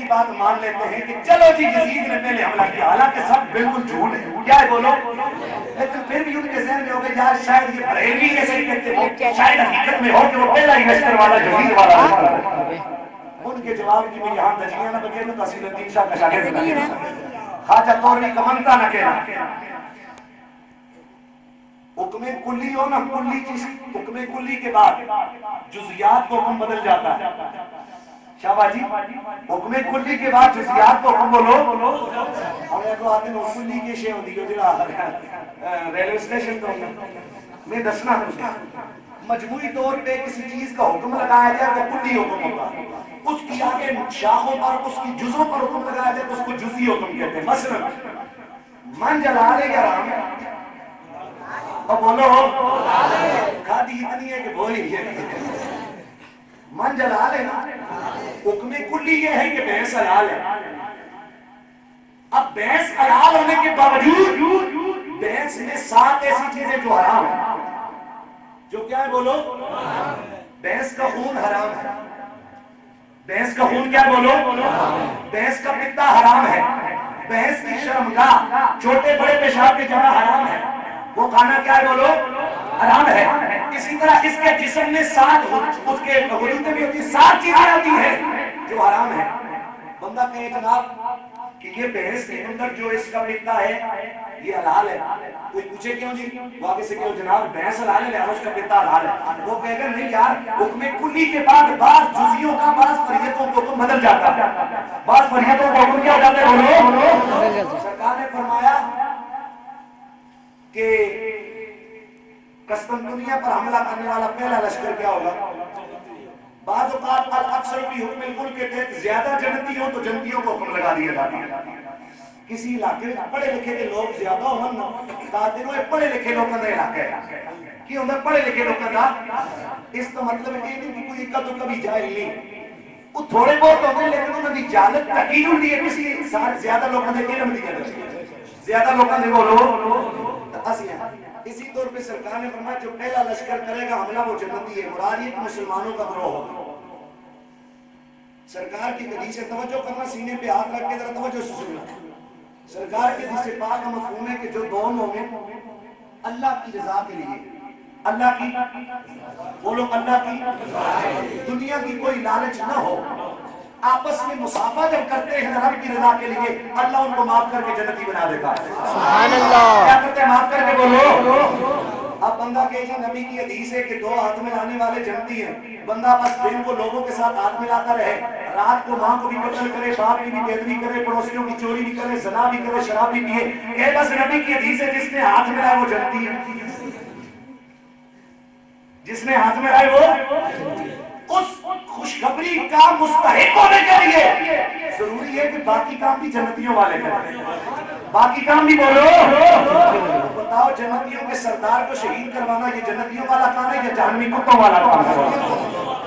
کی بات مان لیتے ہیں کہ چلو جی یزید نے پہلے حملہ کیا، حالانکہ سب بالکل جھوٹ ہے، کیا ہے بولو، لیکن پھر بھی ان کے ذہن میں ہو گئے یار شاید یہ بریلوی ایسے کہتے ہو، شاید حقیقت میں ہو کہ وہ پہلا ہی لشکر والا یزید والا ہے۔ ان کے جواب کی میں یہاں تجزیہ نہ بگے تو تحصیل الدین شاہ کا شاگرد نہ خواجہ طوری کا منتا نہ کہنا۔ حکم کلی ہو نا، کلی چیز حکم کلی کے بعد جزیات کو حکم بدل جاتا ہے۔ شاباش جی، حکم کلی کے بعد جزیات کو حکم بولو، اور ایک آدمی نے کلی کی شے ہوندی ہے جڑا ریلوے اسٹیشن تو میں دسنا تجھے مجموعی طور پہ کسی چیز کا حکم لگایا جائے وہ کلی حکم ہوگا، اس کی آگے شاخوں پر اس کی جزوں پر حکم لگایا جائے تو اس کو جزئی حکم کہتے ہیں۔ مثلا من جلالے یا رام، اور بولو کھادی اتنی ہے کہ بولی ہے، من جلال ہے نا، حکم کلی یہ ہے کہ بھینس حلال ہے۔ اب بھینس حلال ہونے کے باوجود بھینس میں 7 ایسی چیزیں جو حرام ہیں، جو کیا ہے بولو، بھینس کا خون حرام ہے، بھینس کا خون کیا بولو، بھینس کا پتا حرام ہے، بھینس کی شرمگاہ چھوٹے بڑے پیشاب کی جگہ حرام ہے، وہ کھانا کیا ہے بولو، حرام ہے۔ اسی طرح اس کے جسم میں 7 اس کے غدودیں بھی ہوتی ہیں، 7 چیزیں آتی ہیں جو حرام ہے۔ بندہ کہے جناب کہ یہ بھینس کے اندر جو اس کا پتا ہے یہ حلال ہے، کوئی پوچھے کیوں جی، وہ آگے سے کہو جناب بھینس حلال ہے لہذا اس کا پتا حلال ہے، وہ کہے گا نہیں یار حکم کلی کے بعد بعض جزیوں کا بعض فریضوں کو حکم بدل جاتا ہے، بعض فریضوں کو حکم کیا ہو جاتا ہے بولو۔ سرکار نے فرمایا کہ قسطنطنیہ پر حملہ کرنے والا پہلا لشکر کیا ہوگا؟ بعض اوقات اکثر بھی حکم الکل کے تحت زیادہ جنتی ہوں تو جنتیوں کو حکم لگا دیا جاتا ہے۔ کسی علاقے میں پڑھے لکھے کے لوگ زیادہ ہوں نا، کہتے ہیں پڑھے لکھے لوگوں کا علاقہ ہے، کیوں ہوتا ہے پڑھے لکھے لوگوں کا؟ اس کا مطلب یہ نہیں کہ کوئی کدو کبھی جاہل نہیں، وہ تھوڑے بہت ہوتے ہیں لیکن انہوں نے جہالت تقیر ہوتی ہے، کسی زیادہ لوگوں نے علم دیا جاتا، زیادہ لوگوں نے بولو اسی طور پہ سرکار نے فرمایا جو پہلا لشکر کرے گا حملہ وہ جنتی ہے، مراد یہ کہ مسلمانوں کا گروہ ہوگا۔ سرکار کی حدیث سے توجہ کرنا، سینے پہ ہاتھ رکھ کے ذرا توجہ سے سننا۔ سرکار کی حدیث پاک کا مفہوم ہے کہ جو دو مومن اللہ کی رضا کے لیے، اللہ کی بولو، اللہ کی دنیا کی کوئی لالچ نہ ہو، آپس میں مصافحہ جب کرتے ہیں رب کی رضا کے لیے، اللہ ان کو معاف کر کے جنتی بنا دیتا ہے۔ سبحان اللہ، کیا کرتے ہیں؟ معاف کر کے بولو۔ اب بندہ کہے کہ نبی کی حدیث ہے کہ 2 ہاتھ ملانے والے جنتی ہیں، بندہ بس دن کو لوگوں کے ساتھ ہاتھ ملاتا رہے، رات کو ماں کو بھی قتل کرے، باپ کی بھی بےدبی کرے، پڑوسیوں کی چوری بھی کرے، زنا بھی کرے، شراب بھی پیے، کہ بس نبی کی حدیث ہے جس نے ہاتھ ملائے وہ جنتی ہے، جس نے ہاتھ ملائے وہ اس خوشخبری کا مستحق ہونے کے لیے ضروری ہے کہ باقی کام بھی جنتیوں والے کریں، باقی کام بھی بولو۔ بتاؤ جنتیوں کے سردار کو شہید کروانا یہ جنتیوں والا کام ہے یا جہنمی کتوں والا کام ہے؟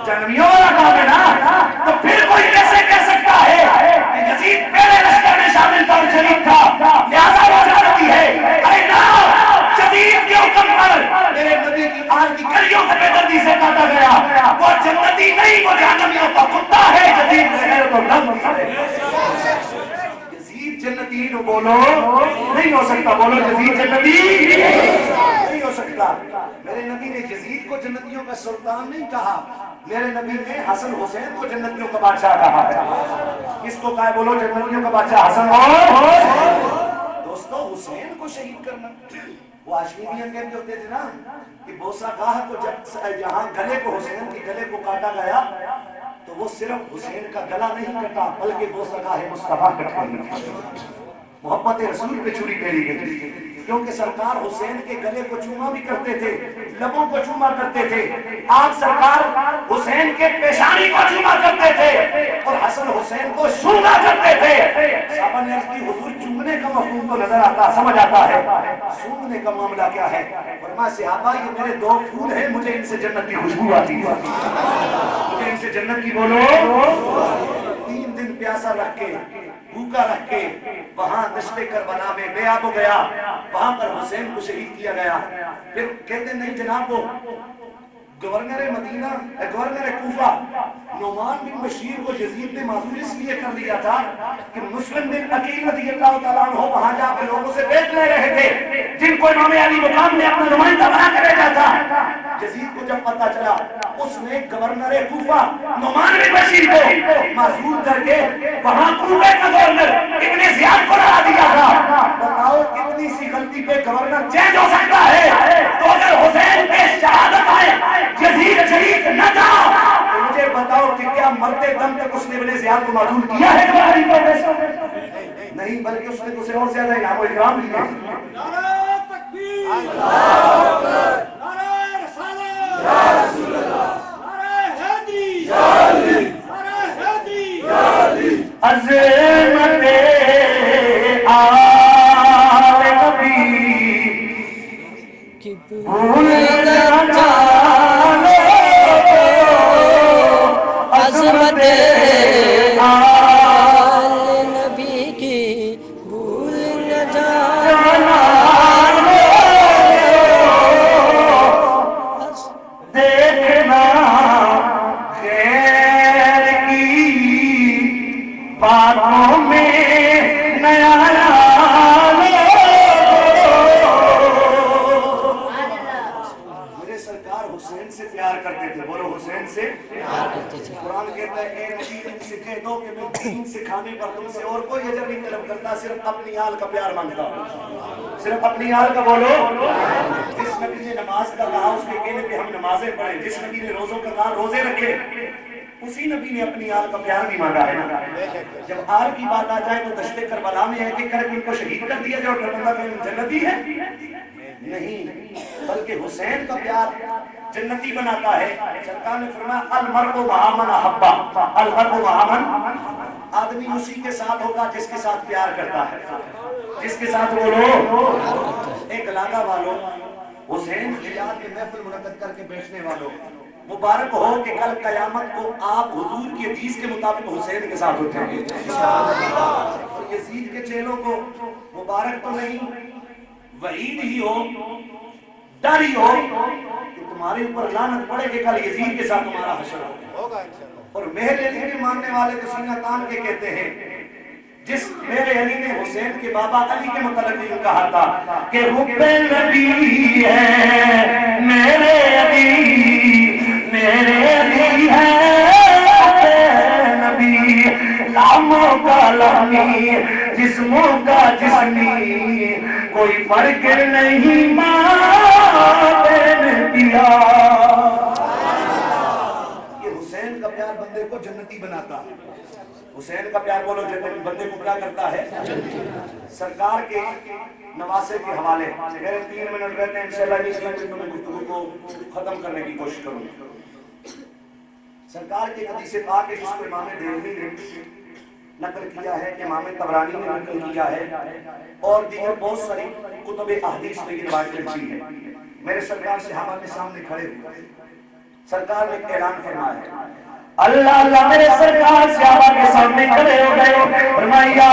جہنمیوں والا کام ہے نا، تو پھر کوئی کیسے کہہ سکتا ہے کہ یزید پہلے لشکر میں شامل تھا اور شریف تھا لہذا وہ جنتی ہے؟ ارے نا، یزید کے حکم پر میرے نبی کی آل کی کلیوں کو بے دردی سے کاٹا گیا، وہ جنتی نہیں، وہ جہنمیوں کا کتا ہے، یزید بغیر تو نفس ہے۔ یزید جنتی نو بولو نہیں ہو سکتا، بولو یزید جنتی نہیں ہو سکتا۔ میرے نبی نے یزید کو جنتیوں کا سلطان نہیں کہا، میرے نبی نے حسن حسین کو جنتیوں کا بادشاہ کہا ہے۔ کس کو کہا؟ بولو جنتیوں کا بادشاہ حسن اور دوستو حسین کو شہید کرنا، وہ ہاشمی کہتے ہوتے تھے نا کہ بوسہ گاہ کو جب یہاں گلے کو حسین کے گلے کو کاٹا گیا تو وہ صرف حسین کا گلا نہیں کٹا بلکہ بوسہ گاہ مصطفیٰ کٹا، محبت رسول پہ چھری پھیری گئی، کیونکہ سرکار حسین کے گلے کو چوما بھی کرتے تھے، لبوں کو چوما کرتے تھے، آپ سرکار حسین کے پیشانی کو چوما کرتے تھے اور حسن حسین کو چھوما کرتے تھے۔ صحابہ نے عرض کی حضور چومنے کا مفہوم تو نظر آتا، سمجھ آتا ہے، سونگنے کا معاملہ کیا ہے؟ فرمایا صحابہ یہ میرے 2 پھول ہیں، مجھے ان سے جنت کی خوشبو آتی ہے، مجھے ان سے جنت کی بولو۔ 3 دن پیاسا رکھ کے بھوکا رکھ کے وہاں دشت کربلا میں بے آب ہو گیا، وہاں پر حسین کو شہید کیا گیا۔ پھر کہتے نہیں جناب وہ گورنر مدینہ گورنر کوفہ نعمان بن بشیر کو یزید نے معزول اس لیے کر دیا تھا کہ مسلم بن عقیل رضی اللہ تعالیٰ عنہ وہاں جا کے لوگوں سے بیعت لے رہے تھے جن کو امام علی مقام نے اپنا نمائندہ بنا کے بھیجا تھا. یزید کو جب پتہ چلا اس نے گورنر کوفہ نعمان بن بشیر کو معزول کر کے وہاں کوفہ کا گورنر ابن زیاد کو لگا دیا تھا. بتاؤ کتنی سی غلطی پہ گورنر چینج ہو سکتا ہے؟ تو اگر حسین پہ شہادت آئے یزید شریک نہ تھا تو مجھے بتاؤ کہ کیا مرتے دم تک اس نے ابن زیاد کو معزول کیا ہے تمہاری پر؟ نہیں، بلکہ اس نے اسے اور زیادہ انعام و اکرام دیا. نعرہ تکبیر، اللہ اکبر، نعرہ رسالت، یا رسول اللہ، نعرہ حیدری، یا علی، نعرہ حیدری، یا علی. عظمت آل نبی بھول نہ جانے، عظمت آل نبی کی بھول نہ جانا. دیکھنا غیر کی باتوں میں نیا حسین سے پیار کرتے تھے. بولو حسین سے پیار کرتے تھے. قرآن کہتا ہے اے نبی ان سے کہہ دو کہ میں دین سکھانے پر تم سے اور کوئی اجر نہیں طلب کرتا، صرف اپنی آل کا پیار مانگتا ہوں. صرف اپنی آل کا. بولو جس نبی نے نماز کا کہا اس کے کہنے پہ ہم نمازیں پڑھیں، جس نبی نے روزوں کا کہا روزے رکھے، اسی نبی نے اپنی آل کا پیار بھی مانگا ہے نا. جب آل کی بات آ جائے تو دشت کربلا میں ہے کہ کر ان کو شہید کر دیا جائے اور بندہ کہ جنتی ہے؟ نہیں، بلکہ حسین کا پیار جنتی بناتا ہے. سرکار نے فرمایا المرء مع من احب، المرء مع من، آدمی اسی کے ساتھ ہوگا جس کے ساتھ پیار کرتا ہے. جس کے ساتھ بولو. ایک علاقہ والوں، حسین ریاض میں محفل منعقد کر کے بیٹھنے والوں، مبارک ہو کہ کل قیامت کو آپ حضور کی حدیث کے مطابق حسین کے ساتھ اٹھیں گے. اور یزید کے چیلوں کو مبارک تو نہیں، وعید ہی ہو، ڈر ہی ہو کہ تمہارے اوپر لعنت پڑے کہ کل یزید کے ساتھ تمہارا حشر ہوگا. اور میرے علی کے ماننے والے تو سینہ تان کے کہتے ہیں، جس میرے علی نے حسین کے بابا علی کے متعلق بھی کہا تھا کہ حب نبی ہے میرے علی، میرے علی ہے نبی، لاموں کا لامی جسموں کا جسمی، کوئی فرق نہیں ماں نے دیا. یہ حسین کا پیار بندے کو جنتی بناتا ہے. حسین کا پیار بولو جنتی بندے کو کیا کرتا ہے؟ سرکار کے نواسے کے حوالے میرے 3 منٹ رہتے ہیں، انشاءاللہ اس منٹ میں گفتگو کو ختم کرنے کی کوشش کروں گا. سرکار کے حدیث پاک ہے جس کو امام دہلوی نے نقل کیا ہے، کہ امام طبرانی نے نقل کیا ہے، اور دیگر بہت ساری کتب احادیث میں یہ روایت ملتی ہے. میرے سرکار صحابہ کے سامنے کھڑے ہوئے، سرکار نے ایک اعلان فرمایا ہے. اللہ اللہ میرے سرکار صحابہ کے سامنے کھڑے ہو گئے، فرمایا